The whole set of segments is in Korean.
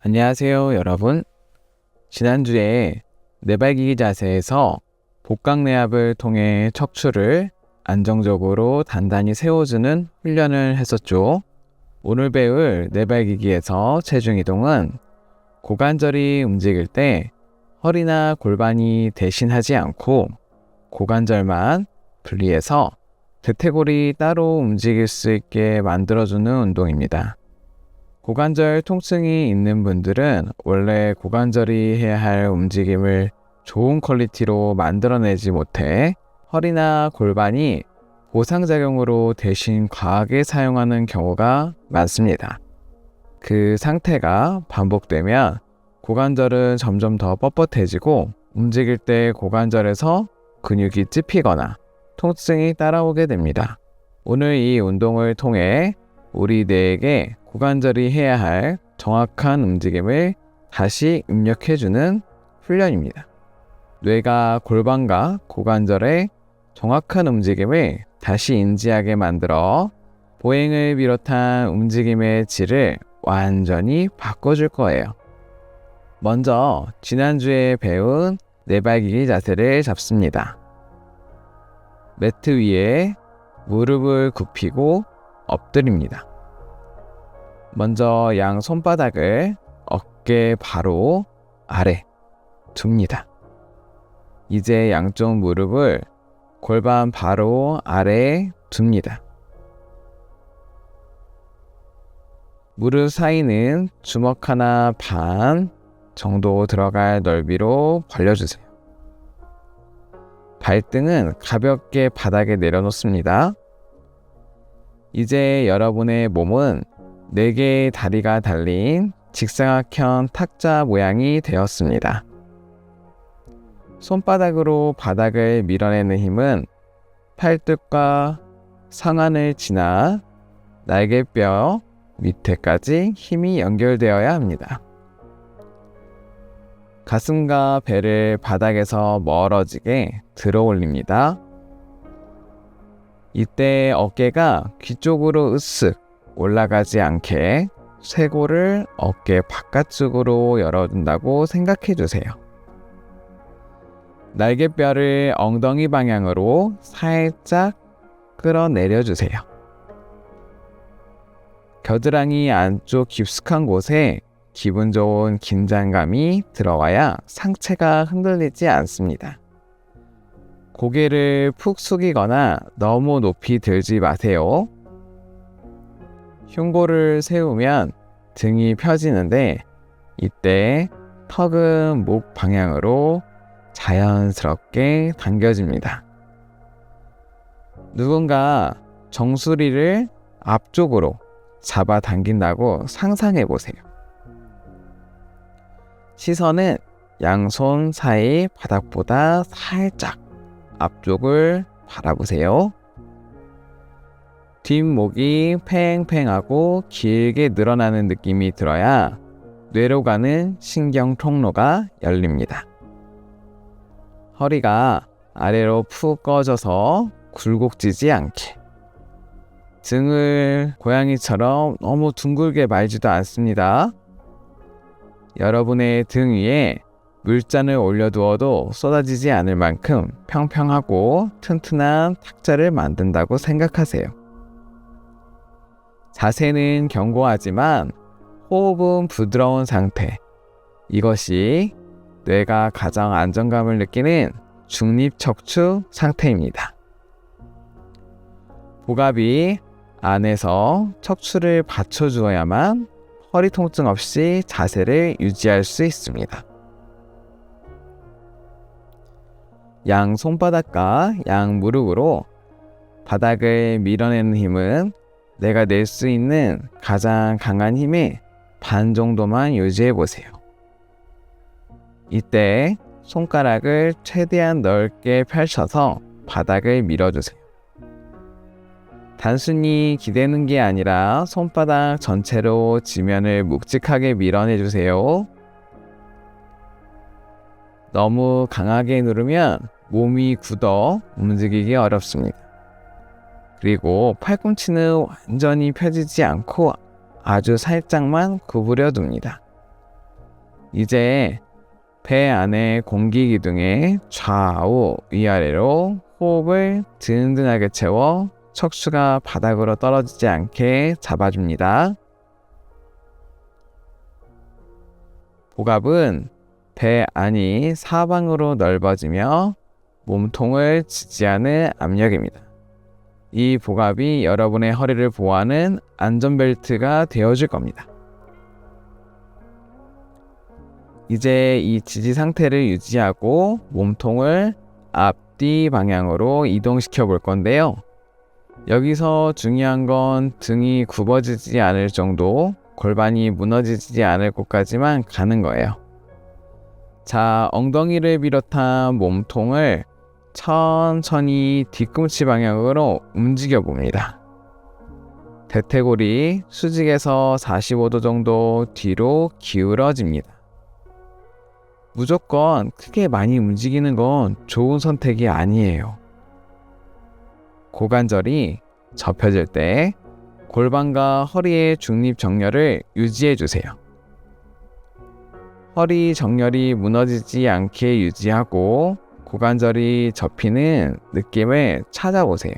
안녕하세요, 여러분. 지난주에 네발기기 자세에서 복강내압을 통해 척추를 안정적으로 단단히 세워주는 훈련을 했었죠. 오늘 배울 네발기기에서 체중 이동은 고관절이 움직일 때 허리나 골반이 대신하지 않고 고관절만 분리해서 대퇴골이 따로 움직일 수 있게 만들어주는 운동입니다. 고관절 통증이 있는 분들은 원래 고관절이 해야 할 움직임을 좋은 퀄리티로 만들어내지 못해 허리나 골반이 보상작용으로 대신 과하게 사용하는 경우가 많습니다. 그 상태가 반복되면 고관절은 점점 더 뻣뻣해지고 움직일 때 고관절에서 근육이 찝히거나 통증이 따라오게 됩니다. 오늘 이 운동을 통해 우리 뇌에게 고관절이 해야 할 정확한 움직임을 다시 입력해주는 훈련입니다. 뇌가 골반과 고관절의 정확한 움직임을 다시 인지하게 만들어 보행을 비롯한 움직임의 질을 완전히 바꿔줄 거예요. 먼저 지난주에 배운 네발기기 자세를 잡습니다. 매트 위에 무릎을 굽히고 엎드립니다. 먼저 양 손바닥을 어깨 바로 아래 둡니다. 이제 양쪽 무릎을 골반 바로 아래에 둡니다. 무릎 사이는 주먹 하나 반 정도 들어갈 넓이로 벌려주세요. 발등은 가볍게 바닥에 내려놓습니다. 이제 여러분의 몸은 4개의 다리가 달린 직사각형 탁자 모양이 되었습니다. 손바닥으로 바닥을 밀어내는 힘은 팔뚝과 상완을 지나 날개뼈 밑에까지 힘이 연결되어야 합니다. 가슴과 배를 바닥에서 멀어지게 들어 올립니다. 이때 어깨가 귀 쪽으로 으쓱 올라가지 않게 쇄골을 어깨 바깥쪽으로 열어둔다고 생각해 주세요. 날개뼈를 엉덩이 방향으로 살짝 끌어내려 주세요. 겨드랑이 안쪽 깊숙한 곳에 기분 좋은 긴장감이 들어와야 상체가 흔들리지 않습니다. 고개를 푹 숙이거나 너무 높이 들지 마세요. 흉골을 세우면 등이 펴지는데 이때 턱은 목 방향으로 자연스럽게 당겨집니다. 누군가 정수리를 앞쪽으로 잡아당긴다고 상상해 보세요. 시선은 양손 사이 바닥보다 살짝 앞쪽을 바라보세요. 뒷목이 팽팽하고 길게 늘어나는 느낌이 들어야 뇌로 가는 신경 통로가 열립니다. 허리가 아래로 푹 꺼져서 굴곡지지 않게. 등을 고양이처럼 너무 둥글게 말지도 않습니다. 여러분의 등 위에 물잔을 올려두어도 쏟아지지 않을 만큼 평평하고 튼튼한 탁자를 만든다고 생각하세요. 자세는 견고하지만 호흡은 부드러운 상태. 이것이 뇌가 가장 안정감을 느끼는 중립척추 상태입니다. 복압이 안에서 척추를 받쳐주어야만 허리 통증 없이 자세를 유지할 수 있습니다. 양 손바닥과 양 무릎으로 바닥을 밀어내는 힘은 내가 낼 수 있는 가장 강한 힘의 반 정도만 유지해 보세요. 이때 손가락을 최대한 넓게 펼쳐서 바닥을 밀어주세요. 단순히 기대는 게 아니라 손바닥 전체로 지면을 묵직하게 밀어내주세요. 너무 강하게 누르면 몸이 굳어 움직이기 어렵습니다. 그리고 팔꿈치는 완전히 펴지지 않고 아주 살짝만 구부려 둡니다. 이제 배 안의 공기 기둥에 좌우 위아래로 호흡을 든든하게 채워 척추가 바닥으로 떨어지지 않게 잡아줍니다. 복압은 배 안이 사방으로 넓어지며 몸통을 지지하는 압력입니다. 이 복압이 여러분의 허리를 보호하는 안전벨트가 되어줄 겁니다. 이제 이 지지 상태를 유지하고 몸통을 앞뒤 방향으로 이동시켜 볼 건데요. 여기서 중요한 건 등이 굽어지지 않을 정도, 골반이 무너지지 않을 곳까지만 가는 거예요. 자, 엉덩이를 비롯한 몸통을 천천히 뒤꿈치 방향으로 움직여 봅니다. 대퇴골이 수직에서 45도 정도 뒤로 기울어집니다. 무조건 크게 많이 움직이는 건 좋은 선택이 아니에요. 고관절이 접혀질 때 골반과 허리의 중립 정렬을 유지해 주세요. 허리 정렬이 무너지지 않게 유지하고 고관절이 접히는 느낌을 찾아보세요.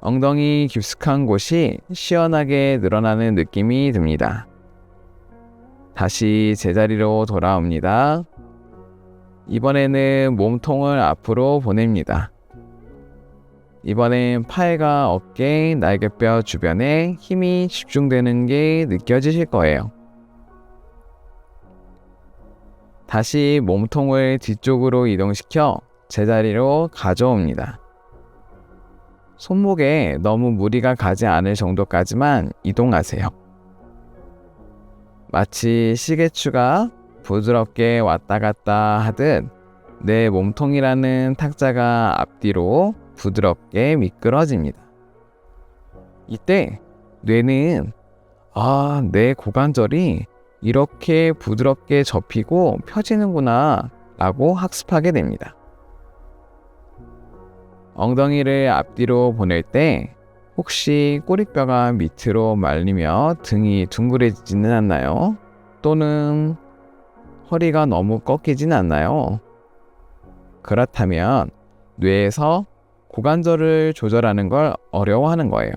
엉덩이 깊숙한 곳이 시원하게 늘어나는 느낌이 듭니다. 다시 제자리로 돌아옵니다. 이번에는 몸통을 앞으로 보냅니다. 이번엔 팔과 어깨, 날개뼈 주변에 힘이 집중되는 게 느껴지실 거예요. 다시 몸통을 뒤쪽으로 이동시켜 제자리로 가져옵니다. 손목에 너무 무리가 가지 않을 정도까지만 이동하세요. 마치 시계추가 부드럽게 왔다 갔다 하듯 내 몸통이라는 탁자가 앞뒤로 부드럽게 미끄러집니다. 이때 뇌는 내 고관절이 이렇게 부드럽게 접히고 펴지는구나 라고 학습하게 됩니다. 엉덩이를 앞뒤로 보낼 때 혹시 꼬리뼈가 밑으로 말리며 등이 둥그레지지는 않나요? 또는 허리가 너무 꺾이진 않나요? 그렇다면 뇌에서 고관절을 조절하는 걸 어려워하는 거예요.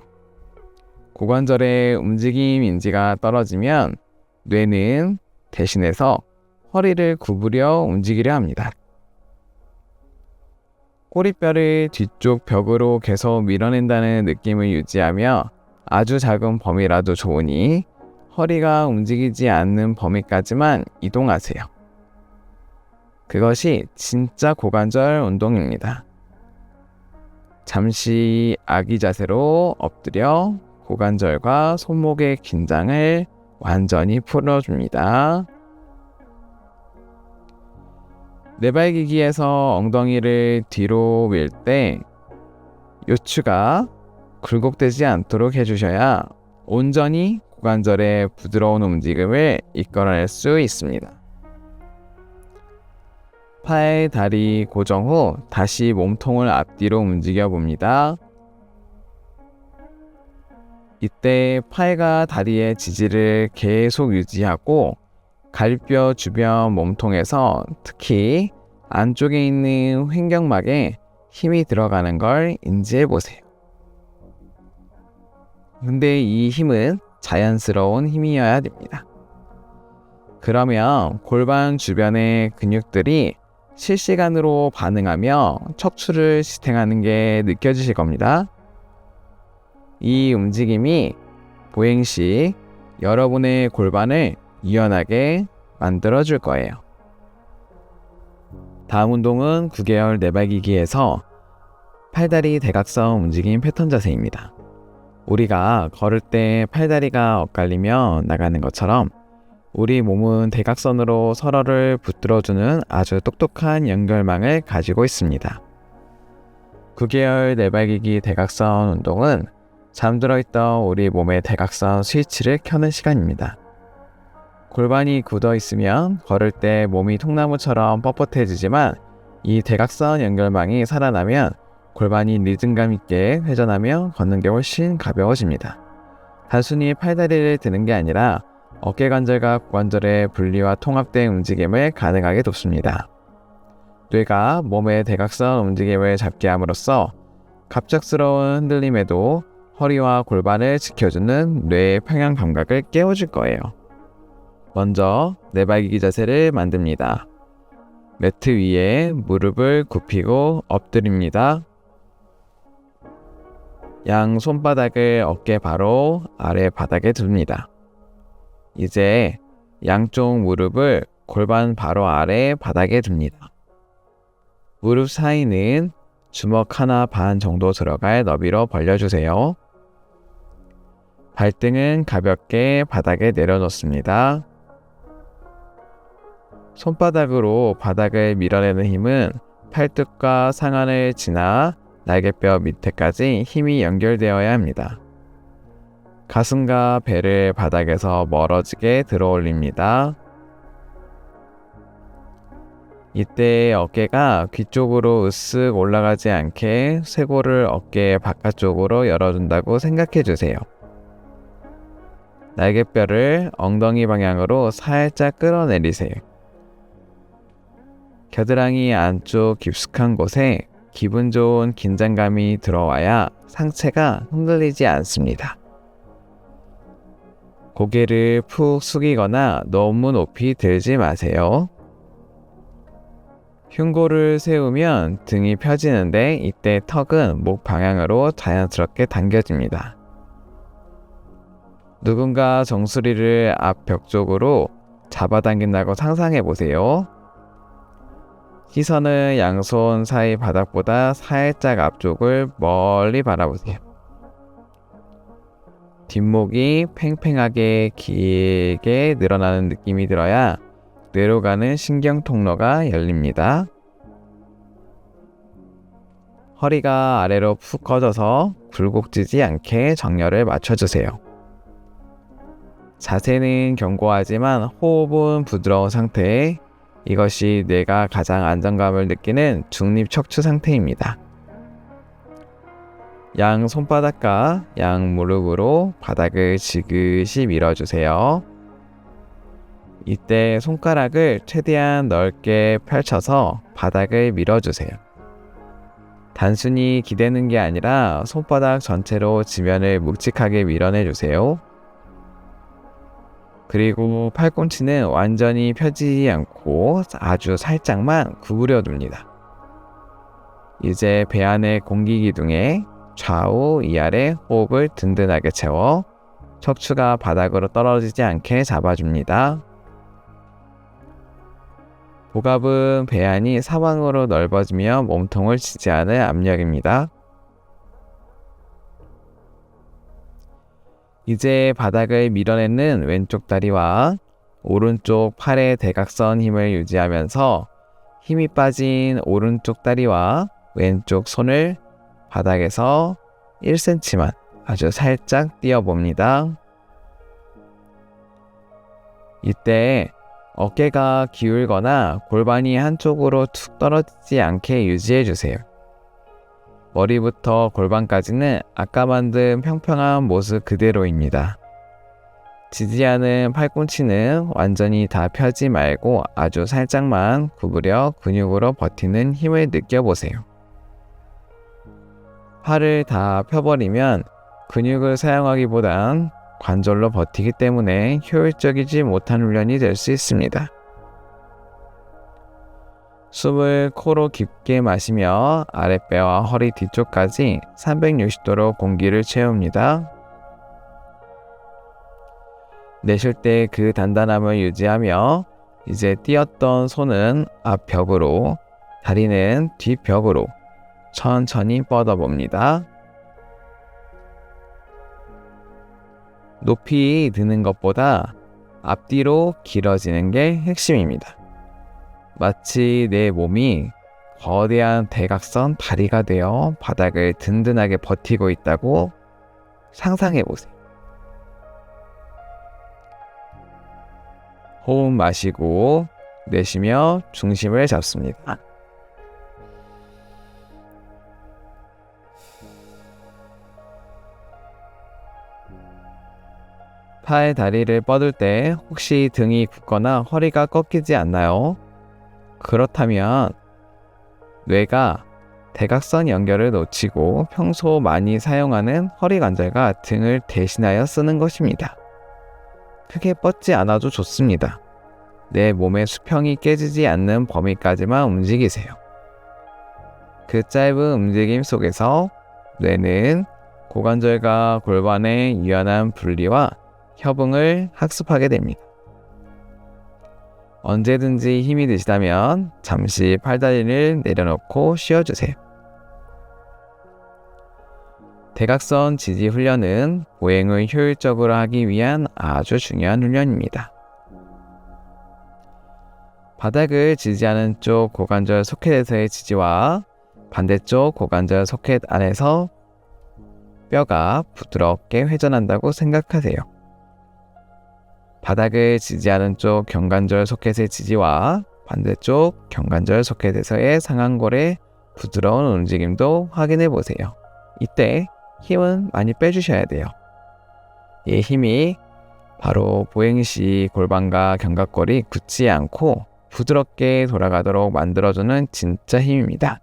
고관절의 움직임 인지가 떨어지면 뇌는 대신해서 허리를 구부려 움직이려 합니다. 꼬리뼈를 뒤쪽 벽으로 계속 밀어낸다는 느낌을 유지하며 아주 작은 범위라도 좋으니 허리가 움직이지 않는 범위까지만 이동하세요. 그것이 진짜 고관절 운동입니다. 잠시 아기 자세로 엎드려 고관절과 손목의 긴장을 완전히 풀어줍니다. 내발기기에서 엉덩이를 뒤로 밀 때 요추가 굴곡되지 않도록 해주셔야 온전히 고관절의 부드러운 움직임을 이끌어낼 수 있습니다. 팔, 다리 고정 후 다시 몸통을 앞뒤로 움직여 봅니다. 이때 팔과 다리의 지지를 계속 유지하고 갈비뼈 주변 몸통에서 특히 안쪽에 있는 횡격막에 힘이 들어가는 걸 인지해 보세요. 근데 이 힘은 자연스러운 힘이어야 됩니다. 그러면 골반 주변의 근육들이 실시간으로 반응하며 척추를 지탱하는 게 느껴지실 겁니다. 이 움직임이 보행 시 여러분의 골반을 유연하게 만들어줄 거예요. 다음 운동은 9개월 내발기기에서 팔다리 대각선 움직임 패턴 자세입니다. 우리가 걸을 때 팔다리가 엇갈리며 나가는 것처럼 우리 몸은 대각선으로 서로를 붙들어주는 아주 똑똑한 연결망을 가지고 있습니다. 9개월 내발기기 대각선 운동은 잠들어 있던 우리 몸의 대각선 스위치를 켜는 시간입니다. 골반이 굳어 있으면 걸을 때 몸이 통나무처럼 뻣뻣해지지만 이 대각선 연결망이 살아나면 골반이 리듬감 있게 회전하며 걷는 게 훨씬 가벼워집니다. 단순히 팔다리를 드는 게 아니라 어깨 관절과 고관절의 분리와 통합된 움직임을 가능하게 돕습니다. 뇌가 몸의 대각선 움직임을 잡게 함으로써 갑작스러운 흔들림에도 허리와 골반을 지켜주는 뇌의 평형 감각을 깨워줄 거예요. 먼저 네발기기 자세를 만듭니다. 매트 위에 무릎을 굽히고 엎드립니다. 양 손바닥을 어깨 바로 아래 바닥에 둡니다. 이제 양쪽 무릎을 골반 바로 아래 바닥에 둡니다. 무릎 사이는 주먹 하나 반 정도 들어갈 너비로 벌려주세요. 발등은 가볍게 바닥에 내려놓습니다. 손바닥으로 바닥을 밀어내는 힘은 팔뚝과 상안을 지나 날개뼈 밑에까지 힘이 연결되어야 합니다. 가슴과 배를 바닥에서 멀어지게 들어 올립니다. 이때 어깨가 귀 쪽으로 으쓱 올라가지 않게 쇄골을 어깨 바깥쪽으로 열어준다고 생각해 주세요. 날개뼈를 엉덩이 방향으로 살짝 끌어내리세요. 겨드랑이 안쪽 깊숙한 곳에 기분 좋은 긴장감이 들어와야 상체가 흔들리지 않습니다. 고개를 푹 숙이거나 너무 높이 들지 마세요. 흉골을 세우면 등이 펴지는데 이때 턱은 목 방향으로 자연스럽게 당겨집니다. 누군가 정수리를 앞 벽 쪽으로 잡아당긴다고 상상해 보세요. 시선은 양손 사이 바닥보다 살짝 앞쪽을 멀리 바라보세요. 뒷목이 팽팽하게 길게 늘어나는 느낌이 들어야 뇌로 가는 신경 통로가 열립니다. 허리가 아래로 푹 꺼져서 굴곡지지 않게 정렬을 맞춰주세요. 자세는 견고하지만 호흡은 부드러운 상태에 이것이 뇌가 가장 안정감을 느끼는 중립 척추 상태입니다. 양 손바닥과 양 무릎으로 바닥을 지그시 밀어주세요. 이때 손가락을 최대한 넓게 펼쳐서 바닥을 밀어주세요. 단순히 기대는 게 아니라 손바닥 전체로 지면을 묵직하게 밀어내주세요. 그리고 팔꿈치는 완전히 펴지지 않고 아주 살짝만 구부려 둡니다. 이제 배 안의 공기 기둥에 좌우 위아래 호흡을 든든하게 채워 척추가 바닥으로 떨어지지 않게 잡아줍니다. 복압은 배 안이 사방으로 넓어지며 몸통을 지지하는 압력입니다. 이제 바닥을 밀어내는 왼쪽 다리와 오른쪽 팔의 대각선 힘을 유지하면서 힘이 빠진 오른쪽 다리와 왼쪽 손을 바닥에서 1cm만 아주 살짝 띄워봅니다. 이때 어깨가 기울거나 골반이 한쪽으로 툭 떨어지지 않게 유지해주세요. 머리부터 골반까지는 아까 만든 평평한 모습 그대로입니다. 지지하는 팔꿈치는 완전히 다 펴지 말고 아주 살짝만 구부려 근육으로 버티는 힘을 느껴보세요. 팔을 다 펴버리면 근육을 사용하기보단 관절로 버티기 때문에 효율적이지 못한 훈련이 될 수 있습니다. 숨을 코로 깊게 마시며 아랫배와 허리 뒤쪽까지 360도로 공기를 채웁니다. 내쉴 때 그 단단함을 유지하며 이제 띄었던 손은 앞벽으로, 다리는 뒷벽으로 천천히 뻗어봅니다. 높이 드는 것보다 앞뒤로 길어지는 게 핵심입니다. 마치 내 몸이 거대한 대각선 다리가 되어 바닥을 든든하게 버티고 있다고 상상해보세요. 호흡 마시고 내쉬며 중심을 잡습니다. 팔, 다리를 뻗을 때 혹시 등이 굽거나 허리가 꺾이지 않나요? 그렇다면 뇌가 대각선 연결을 놓치고 평소 많이 사용하는 허리 관절과 등을 대신하여 쓰는 것입니다. 크게 뻗지 않아도 좋습니다. 내 몸의 수평이 깨지지 않는 범위까지만 움직이세요. 그 짧은 움직임 속에서 뇌는 고관절과 골반의 유연한 분리와 협응을 학습하게 됩니다. 언제든지 힘이 드시다면 잠시 팔다리를 내려놓고 쉬어주세요. 대각선 지지 훈련은 보행을 효율적으로 하기 위한 아주 중요한 훈련입니다. 바닥을 지지하는 쪽 고관절 소켓에서의 지지와 반대쪽 고관절 소켓 안에서 뼈가 부드럽게 회전한다고 생각하세요. 바닥을 지지하는 쪽 경관절 소켓의 지지와 반대쪽 경관절 소켓에서의 상완골의 부드러운 움직임도 확인해 보세요. 이때 힘은 많이 빼주셔야 돼요. 이 힘이 바로 보행 시 골반과 견갑골이 굳지 않고 부드럽게 돌아가도록 만들어주는 진짜 힘입니다.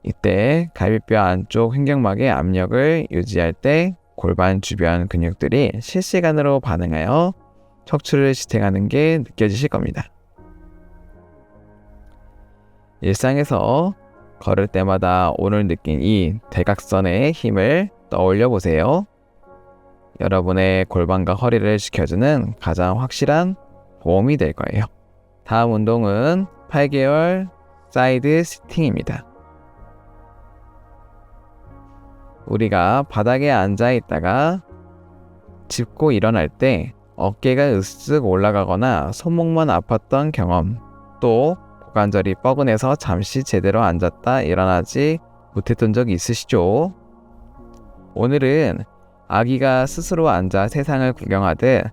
이때 갈비뼈 안쪽 횡격막의 압력을 유지할 때 골반 주변 근육들이 실시간으로 반응하여 척추를 지탱하는 게 느껴지실 겁니다. 일상에서 걸을 때마다 오늘 느낀 이 대각선의 힘을 떠올려 보세요. 여러분의 골반과 허리를 지켜주는 가장 확실한 보험이 될 거예요. 다음 운동은 8개월 사이드 시팅입니다. 우리가 바닥에 앉아 있다가 짚고 일어날 때 어깨가 으쓱 올라가거나 손목만 아팠던 경험, 또 고관절이 뻐근해서 잠시 제대로 앉았다 일어나지 못했던 적 있으시죠? 오늘은 아기가 스스로 앉아 세상을 구경하듯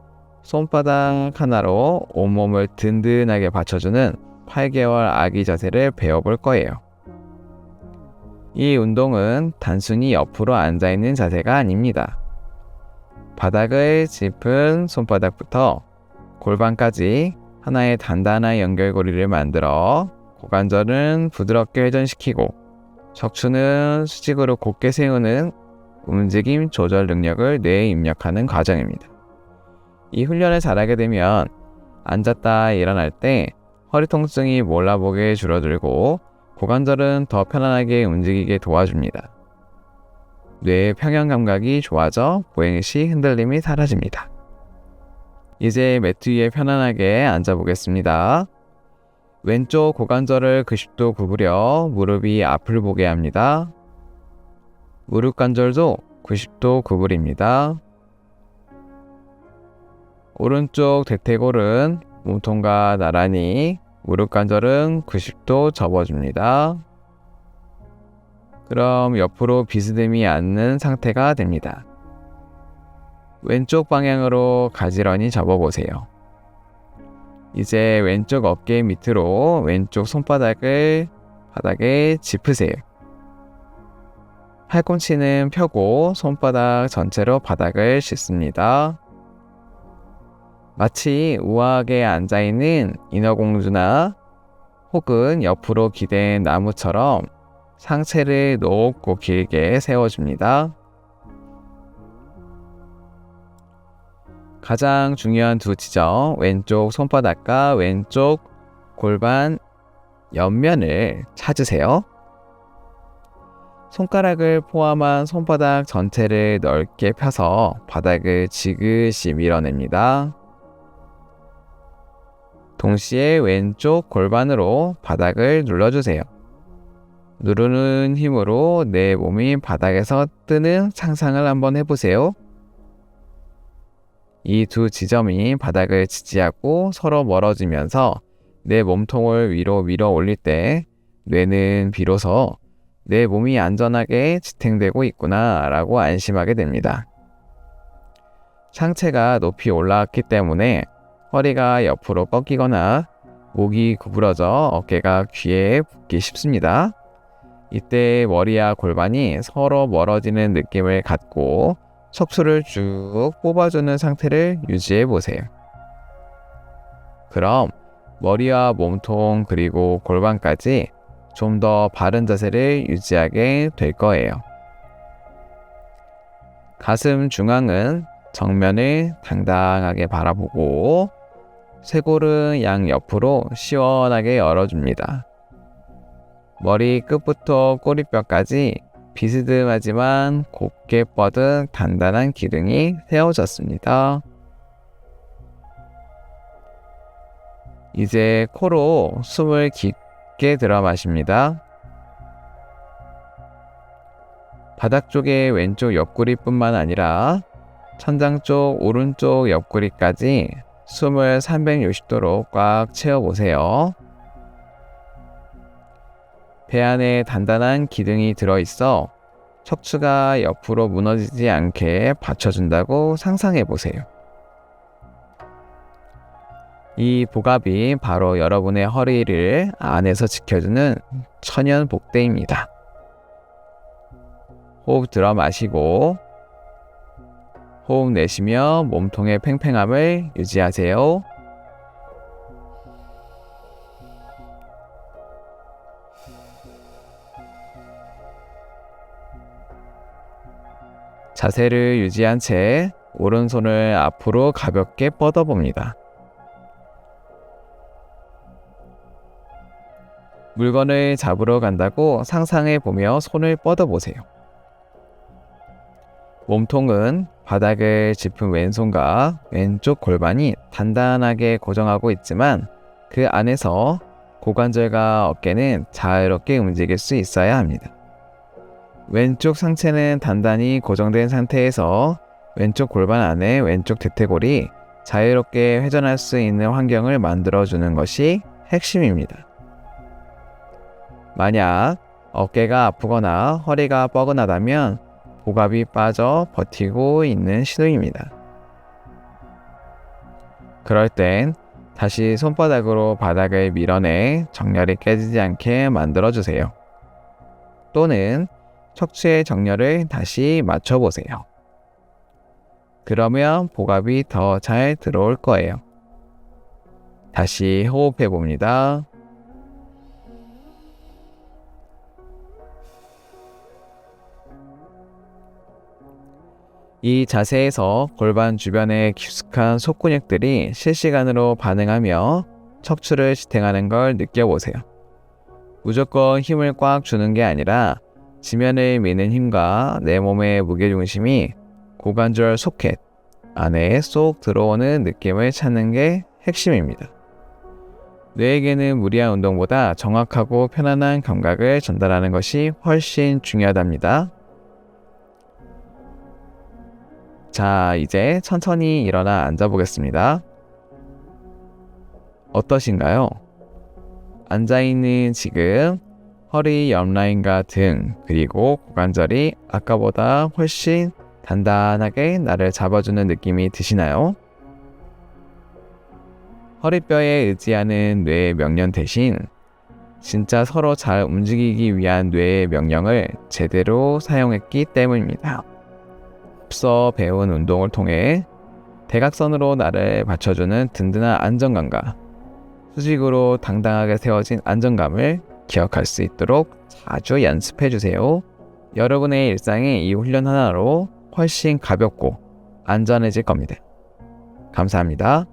손바닥 하나로 온몸을 든든하게 받쳐주는 8개월 아기 자세를 배워볼 거예요. 이 운동은 단순히 옆으로 앉아있는 자세가 아닙니다. 바닥을 짚은 손바닥부터 골반까지 하나의 단단한 연결고리를 만들어 고관절은 부드럽게 회전시키고 척추는 수직으로 곧게 세우는 움직임 조절 능력을 뇌에 입력하는 과정입니다. 이 훈련을 잘하게 되면 앉았다 일어날 때 허리 통증이 몰라보게 줄어들고 고관절은 더 편안하게 움직이게 도와줍니다. 뇌의 평형 감각이 좋아져 보행 시 흔들림이 사라집니다. 이제 매트 위에 편안하게 앉아보겠습니다. 왼쪽 고관절을 90도 구부려 무릎이 앞을 보게 합니다. 무릎 관절도 90도 구부립니다. 오른쪽 대퇴골은 몸통과 나란히, 무릎 관절은 90도 접어줍니다. 그럼 옆으로 비스듬히 앉는 상태가 됩니다. 왼쪽 방향으로 가지런히 접어보세요. 이제 왼쪽 어깨 밑으로 왼쪽 손바닥을 바닥에 짚으세요. 팔꿈치는 펴고 손바닥 전체로 바닥을 씻습니다. 마치 우아하게 앉아있는 인어공주나 혹은 옆으로 기댄 나무처럼 상체를 높고 길게 세워줍니다. 가장 중요한 두 지점, 왼쪽 손바닥과 왼쪽 골반 옆면을 찾으세요. 손가락을 포함한 손바닥 전체를 넓게 펴서 바닥을 지그시 밀어냅니다. 동시에 왼쪽 골반으로 바닥을 눌러주세요. 누르는 힘으로 내 몸이 바닥에서 뜨는 상상을 한번 해보세요. 이 두 지점이 바닥을 지지하고 서로 멀어지면서 내 몸통을 위로 밀어 올릴 때 뇌는 비로소 내 몸이 안전하게 지탱되고 있구나 라고 안심하게 됩니다. 상체가 높이 올라왔기 때문에 허리가 옆으로 꺾이거나 목이 구부러져 어깨가 귀에 붙기 쉽습니다. 이때 머리와 골반이 서로 멀어지는 느낌을 갖고 척추를 쭉 뽑아주는 상태를 유지해 보세요. 그럼 머리와 몸통 그리고 골반까지 좀 더 바른 자세를 유지하게 될 거예요. 가슴 중앙은 정면을 당당하게 바라보고 쇄골은 양옆으로 시원하게 열어줍니다. 머리 끝부터 꼬리뼈까지 비스듬하지만 곱게 뻗은 단단한 기둥이 세워졌습니다. 이제 코로 숨을 깊게 들어 마십니다. 바닥 쪽의 왼쪽 옆구리뿐만 아니라 천장 쪽 오른쪽 옆구리까지 숨을 360도로 꽉 채워보세요. 배 안에 단단한 기둥이 들어있어 척추가 옆으로 무너지지 않게 받쳐준다고 상상해보세요. 이 복압이 바로 여러분의 허리를 안에서 지켜주는 천연 복대입니다. 호흡 들어 마시고 호흡 내쉬며 몸통의 팽팽함을 유지하세요. 자세를 유지한 채 오른손을 앞으로 가볍게 뻗어봅니다. 물건을 잡으러 간다고 상상해보며 손을 뻗어보세요. 몸통은 바닥을 짚은 왼손과 왼쪽 골반이 단단하게 고정하고 있지만 그 안에서 고관절과 어깨는 자유롭게 움직일 수 있어야 합니다. 왼쪽 상체는 단단히 고정된 상태에서 왼쪽 골반 안에 왼쪽 대퇴골이 자유롭게 회전할 수 있는 환경을 만들어주는 것이 핵심입니다. 만약 어깨가 아프거나 허리가 뻐근하다면 복압이 빠져 버티고 있는 신호입니다. 그럴 땐 다시 손바닥으로 바닥을 밀어내 정렬이 깨지지 않게 만들어주세요. 또는 척추의 정렬을 다시 맞춰보세요. 그러면 복압이 더 잘 들어올 거예요. 다시 호흡해 봅니다. 이 자세에서 골반 주변의 깊숙한 속근육들이 실시간으로 반응하며 척추를 지탱하는 걸 느껴보세요. 무조건 힘을 꽉 주는 게 아니라 지면을 미는 힘과 내 몸의 무게중심이 고관절 소켓 안에 쏙 들어오는 느낌을 찾는 게 핵심입니다. 뇌에게는 무리한 운동보다 정확하고 편안한 감각을 전달하는 것이 훨씬 중요하답니다. 자, 이제 천천히 일어나 앉아보겠습니다. 어떠신가요? 앉아있는 지금 허리 옆라인과 등 그리고 고관절이 아까보다 훨씬 단단하게 나를 잡아주는 느낌이 드시나요? 허리뼈에 의지하는 뇌의 명령 대신 진짜 서로 잘 움직이기 위한 뇌의 명령을 제대로 사용했기 때문입니다. 앞서 배운 운동을 통해 대각선으로 나를 받쳐주는 든든한 안정감과 수직으로 당당하게 세워진 안정감을 기억할 수 있도록 자주 연습해주세요. 여러분의 일상이 이 훈련 하나로 훨씬 가볍고 안전해질 겁니다. 감사합니다.